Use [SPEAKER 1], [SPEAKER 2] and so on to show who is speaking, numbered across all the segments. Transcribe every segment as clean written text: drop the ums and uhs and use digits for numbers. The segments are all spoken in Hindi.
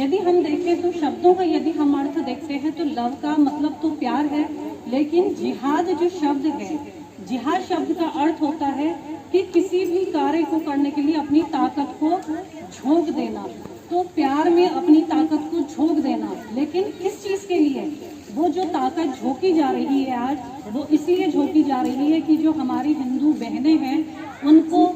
[SPEAKER 1] यदि हम देखें तो शब्दों का यदि हम अर्थ देखते हैं तो लव का मतलब तो प्यार है, लेकिन जिहाद जो शब्द है, जिहाद शब्द का अर्थ होता है कि किसी भी कार्य को करने के लिए अपनी ताकत को झोंक देना। तो प्यार में अपनी ताकत को झोंक देना, लेकिन किस चीज के लिए? वो जो ताकत झोंकी जा रही है आज, वो इसलिए झोंकी जा रही है कि जो हमारी हिंदू बहनें हैं उनको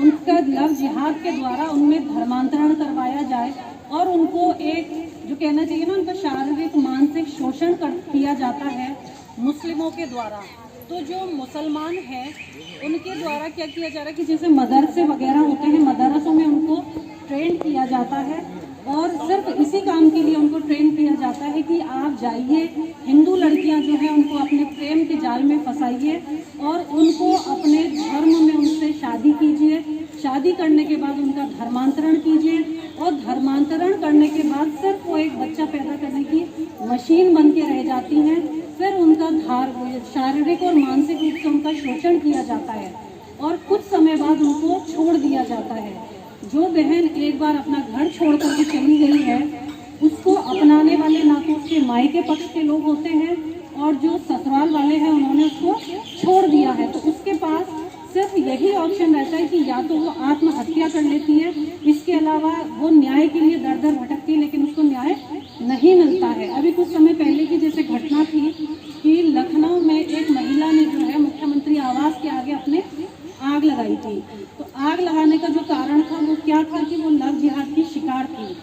[SPEAKER 1] उनका लव जिहाद के द्वारा उनमें धर्मांतरण करवाया जाए और उनको एक जो कहना चाहिए ना, उनका शारीरिक मानसिक शोषण किया जाता है मुस्लिमों के द्वारा। तो जो मुसलमान हैं उनके द्वारा क्या किया जा रहा है कि जैसे मदरसे वगैरह होते हैं, मदरसों में उनको ट्रेन किया जाता है और सिर्फ इसी काम के लिए उनको ट्रेन किया जाता है कि आप जाइए, हिंदू लड़कियां जो हैं उनको अपने प्रेम के जाल में फंसाइए और उनको अपने धर्म में उनसे शादी कीजिए, शादी करने के बाद उनका धर्मांतरण कीजिए और धर्मांतरण करने के बाद सिर्फ वो एक बच्चा पैदा करने की मशीन बन के रह जाती हैं। फिर उनका शारीरिक और मानसिक रूप से उनका शोषण किया जाता है और कुछ समय बाद उनको छोड़ दिया जाता है। जो बहन एक बार अपना घर छोड़ करके चली गई है, उसको अपनाने वाले ना तो उसके मायके पक्ष के लोग होते हैं और जो ससुराल वाले हैं उन्होंने उसको छोड़ दिया है, तो उसके पास सिर्फ यही ऑप्शन रहता है कि या तो वो आत्महत्या कर लेती है, इसके अलावा वो न्याय के लिए दर दर भटकती है, लेकिन उसको न्याय नहीं मिलता है। अभी कुछ समय पहले की जैसे घटना थी कि लखनऊ में एक महिला ने जो है मुख्यमंत्री आवास के आगे अपने आग लगाई थी। तो आग लगाने का जो कारण था वो क्या था कि वो लव जिहाद की शिकार थी।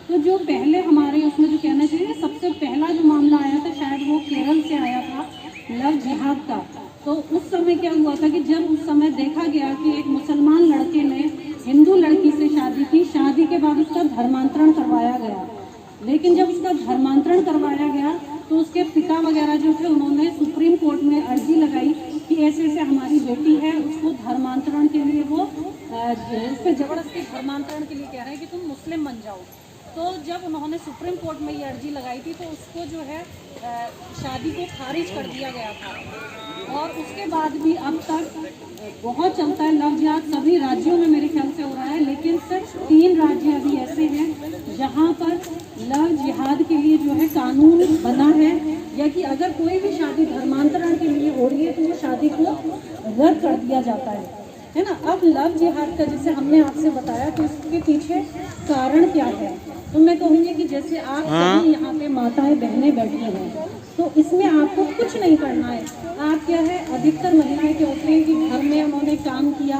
[SPEAKER 1] तो जो पहले हमारे उसमें जो कहना चाहिए सबसे पहला जो मामला आया था शायद वो केरल से आया था लव जिहाद का। तो उस समय क्या हुआ था कि जब उस समय देखा गया कि एक मुसलमान लड़के ने हिंदू लड़की से शादी की, शादी के बाद उसका धर्मांतरण करवाया गया, लेकिन जब उसका धर्मांतरण करवाया गया तो उसके पिता वगैरह जो थे उन्होंने सुप्रीम कोर्ट में अर्जी लगाई कि ऐसे ऐसे हमारी बेटी है, उसको धर्मांतरण के लिए वो उस पर जबरदस्ती धर्मांतरण के लिए कह रहे हैं कि तुम मुस्लिम बन जाओ। तो जब उन्होंने सुप्रीम कोर्ट में ये अर्जी लगाई थी तो उसको जो है शादी को खारिज कर दिया गया था और उसके बाद भी अब तक बहुत चलता है लव जिहाद। सभी राज्यों में मेरे ख्याल से हो रहा है, लेकिन सिर्फ 3 राज्य अभी ऐसे हैं जहाँ पर लव जिहाद के लिए जो है कानून बना है, या कि अगर कोई भी शादी धर्मांतरण के लिए हो रही है तो वो शादी को रद्द कर दिया जाता है ना। अब लव जिहाद का जैसे हमने आपसे बताया तो इसके पीछे कारण क्या है, तो मैं कहूँगी कि जैसे आप सभी यहाँ पे माताएं बहनें बैठी हैं तो इसमें आपको कुछ नहीं करना है। आप क्या है, अधिकतर महिलाएं क्या होती हैं कि घर में उन्होंने काम किया,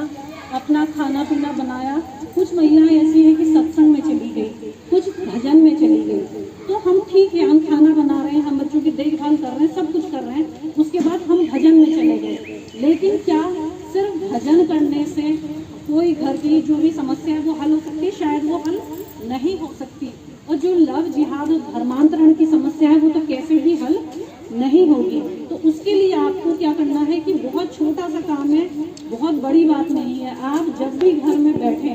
[SPEAKER 1] अपना खाना पीना बनाया। कुछ महिलाएं ऐसी हैं कि सत्संग में चली गई, कुछ भजन में चली गई। तो हम ठीक है, हम खाना बना रहे हैं, हम बच्चों की देखभाल कर रहे हैं, सब कुछ कर रहे हैं, उसके बाद हम भजन में चले गए। लेकिन क्या सिर्फ भजन करने से कोई घर की जो भी समस्या है वो हल हो सकती है? शायद वो हल नहीं हो सकती। और जो लव जिहाद और धर्मांतरण की समस्या है वो तो कैसे भी हल नहीं होगी। तो उसके लिए आपको क्या करना है कि बहुत छोटा सा काम है, बहुत बड़ी बात नहीं है। आप जब भी घर में बैठे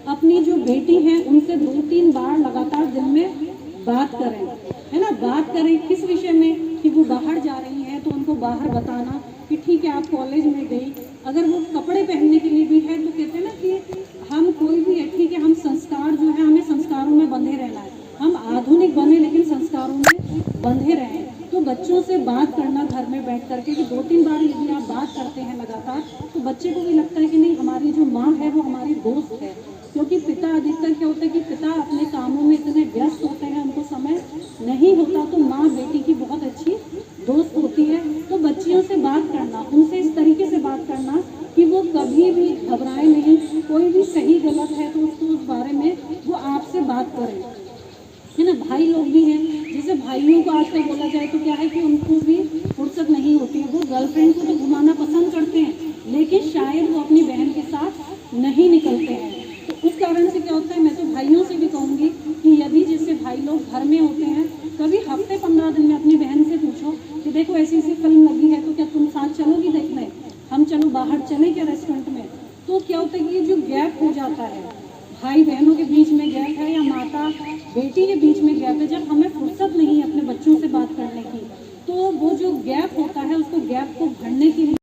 [SPEAKER 1] अपनी जो बेटी है उनसे 2-3 बार लगातार दिन में बात करें, है ना। बात करें किस विषय में कि वो बाहर जा रही है तो उनको बाहर बताना कि ठीक है आप कॉलेज में गई। अगर वो कपड़े पहनने के लिए भी है तो कहते हैं ना कि हम कोई भी है, ठीक है, हम संस्कार जो है हमें संस्कारों में बंधे रहना है, हम आधुनिक बने लेकिन संस्कारों में बंधे रहें। तो बच्चों से बात करना घर में बैठ करके कि 2-3 बार यदि आप बात करते हैं लगातार तो बच्चे को भी लगता है कि नहीं, हमारी जो माँ है वो हमारी दोस्त है। क्योंकि पिता अधिकतर क्या होता है कि पिता अपने कामों में इतने व्यस्त होते हैं, उनको समय नहीं होता, तो माँ बेटी की बहुत अच्छी दोस्त होती है। तो बच्चियों से बात करना, उनसे इस तरीके से बात करना कि वो कभी भी घबराए नहीं, कोई भी सही गलत है तो उसको उस बारे में वो आपसे बात करें, है ना। भाई लोग भी हैं, जैसे भाइयों को आजकल बोला जाए तो क्या है कि उनको भी फुर्सत नहीं होती है, वो गर्लफ्रेंड को तो घुमाना पसंद करते हैं लेकिन शायद वो अपनी बहन के साथ नहीं निकलते हैं। तो उस कारण से क्या होता है, मैं तो भाइयों से भी कहूँगी कि यदि जैसे भाई लोग घर में होते हैं कभी हफ्ते 15 दिन में अपनी बहन से पूछो कि देखो ऐसी ऐसी फिल्म लगी है तो क्या तुम साथ चलोगी देखने, हम चलो बाहर चले क्या रेस्टोरेंट में। तो क्या होता है कि ये जो गैप हो जाता है, भाई बहनों के बीच में गैप है या माता बेटी के बीच में गैप है, जब हमें फुर्सत नहीं है अपने बच्चों से बात करने की, तो वो जो गैप होता है उसको गैप को भरने के लिए